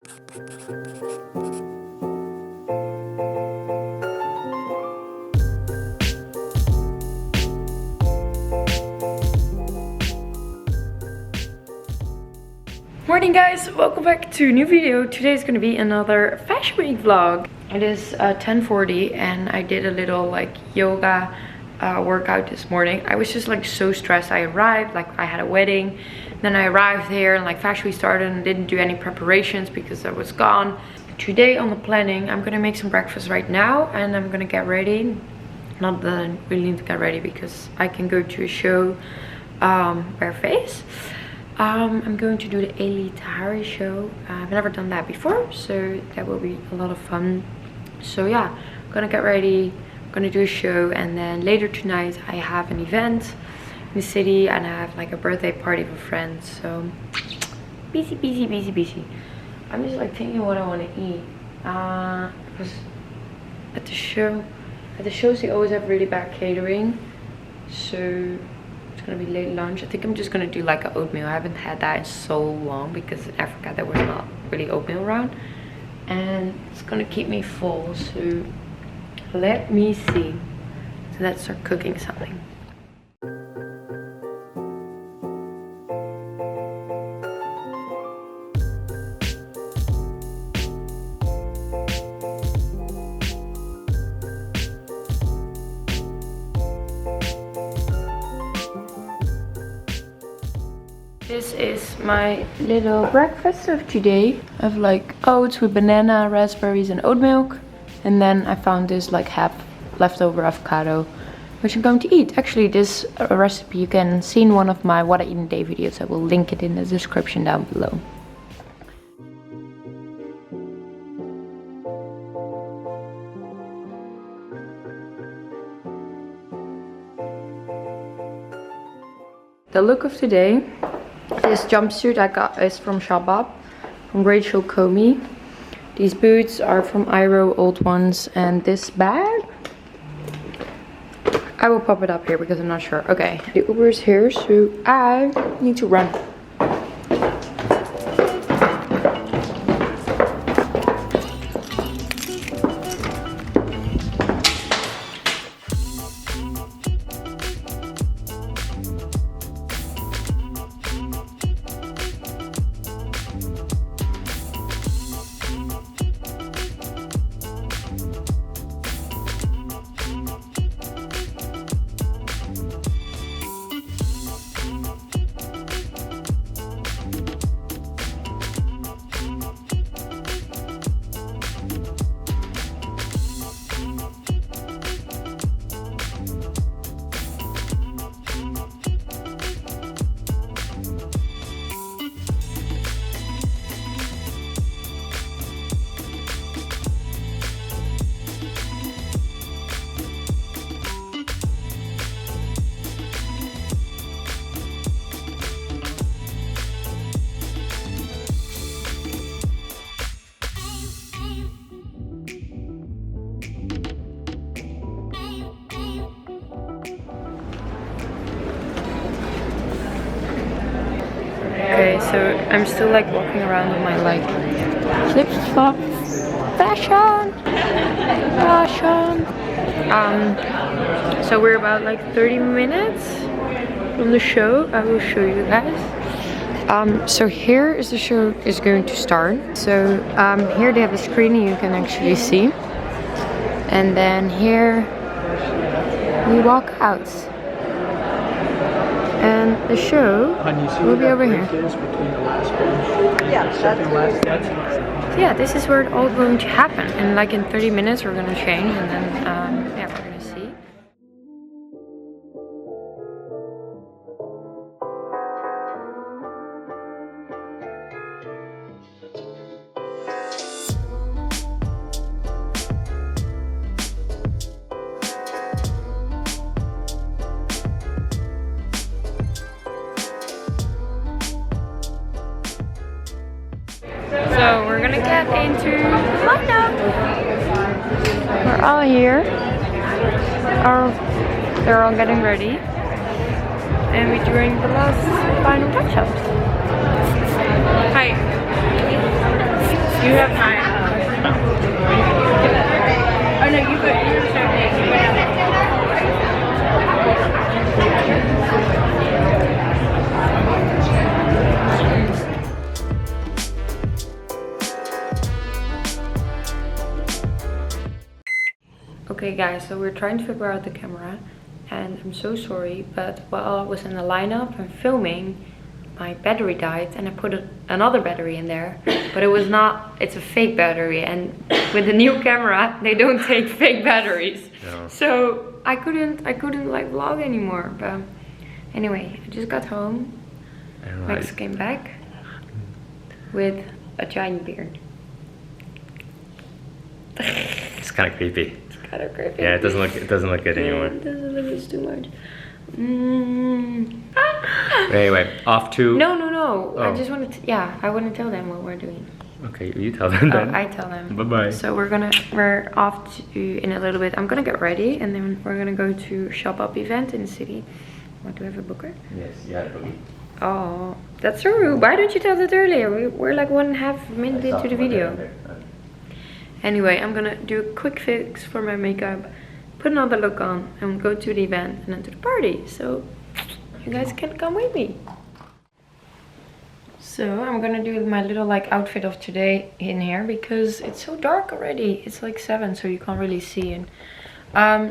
Morning guys, welcome back to a new video. Today is going to be another fashion week vlog. It is 10:40 and I did a little like yoga workout this morning. I was just like so stressed. I arrived, like I had a wedding, then I arrived here and like fashion week started and didn't do any preparations because I was gone. Today on the planning, I'm gonna make some breakfast right now and I'm gonna get ready. Not that I really need to get ready because I can go to a show bareface. I'm going to do the Elite Harry show. I've never done that before, so that will be a lot of fun. So yeah, I'm gonna get ready, I'm gonna do a show, and then later tonight I have an event in the city and I have like a birthday party for friends. So busy. I'm just like thinking what I want to eat. Because at the shows they always have really bad catering, so it's gonna be late lunch. I think I'm just gonna do like an oatmeal. I haven't had that in so long because in Africa there was not really oatmeal around, and it's gonna keep me full. So let me see. So let's start cooking something. This is my little breakfast of today. I have like oats with banana, raspberries and oat milk. And then I found this like half leftover avocado, which I'm going to eat. Actually, this recipe you can see in one of my What I Eat in a Day videos. I will link it in the description down below. The look of today. This jumpsuit I got is from Shabab, from Rachel Comey. These boots are from Iro, old ones. And this bag, I will pop it up here because I'm not sure. Okay, the Uber is here, so I need to run. Okay, so I'm still like walking around with my like flip-flop fashion. So we're about like 30 minutes from the show. I will show you guys. So here is the show is going to start. So here they have a screen you can actually see, and then here we walk out. And the show will be over here. Yeah, this is where it's all going to happen. And like in 30 minutes we're going to change, and then yeah, we're going to see. So we're gonna get into the lineup. We're all here. They're all getting ready. And we're doing the last final touch-ups. Hi. You have mine. Oh no, you put yours over there. Okay guys, so we're trying to figure out the camera and I'm so sorry, but while I was in the lineup and filming, my battery died and I put another battery in there, but it was not, it's a fake battery, and with the new camera they don't take fake batteries. No. So I couldn't like vlog anymore. But anyway, I just got home. Max came back with a giant beard. It's kind of creepy. Kind of creepy. Yeah, it doesn't look good anymore. It doesn't look, it's too much. Anyway, off to... No. Oh. I just wanted to, yeah, I wouldn't tell them what we're doing. Okay, you tell them then. I tell them. Bye-bye. So we're off to, in a little bit, I'm gonna get ready and then we're gonna go to Shop Up event in the city. What, do we have a booker? Yes, you had a bookie. Oh, that's so rude. Why don't you tell that earlier? We're like 1.5 minutes into the video. Anyway, I'm gonna do a quick fix for my makeup, put another look on, and go to the event and then to the party. So you guys can come with me. So I'm gonna do my little like outfit of today in here because it's so dark already. It's like 7, so you can't really see it.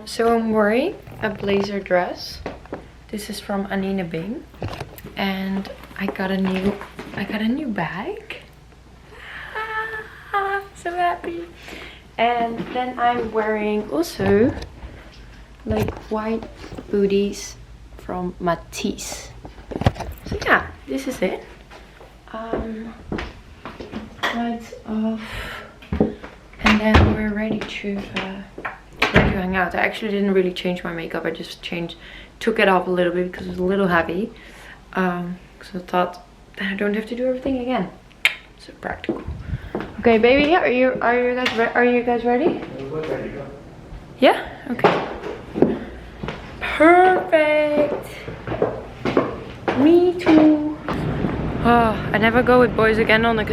So I'm wearing a blazer dress. This is from Anine Bing, and I got a new bag. So happy. And then I'm wearing also like white booties from Matisse. So yeah, this is it. Lights off, and then we're ready to hang out. I actually didn't really change my makeup. I just took it off a little bit because it was a little heavy. So I thought that I don't have to do everything again. So practical. Okay, baby, are you guys ready? Yeah? Okay. Perfect. Me too. Oh, I never go with boys again on the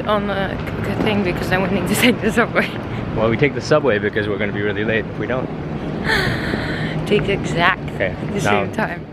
thing because then we need to take the subway. Well, we take the subway because we're going to be really late if we don't. Take the exact the same time.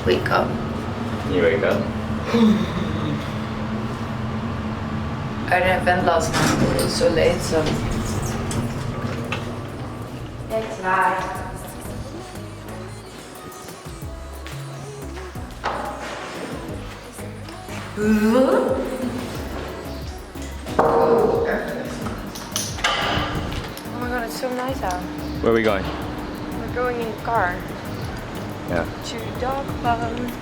Wake up. You wake up? I had an event last night, it was so late, so... It's right. Oh my god, it's so nice out. Where are we going? We're going in the car. Yeah. To dog pound.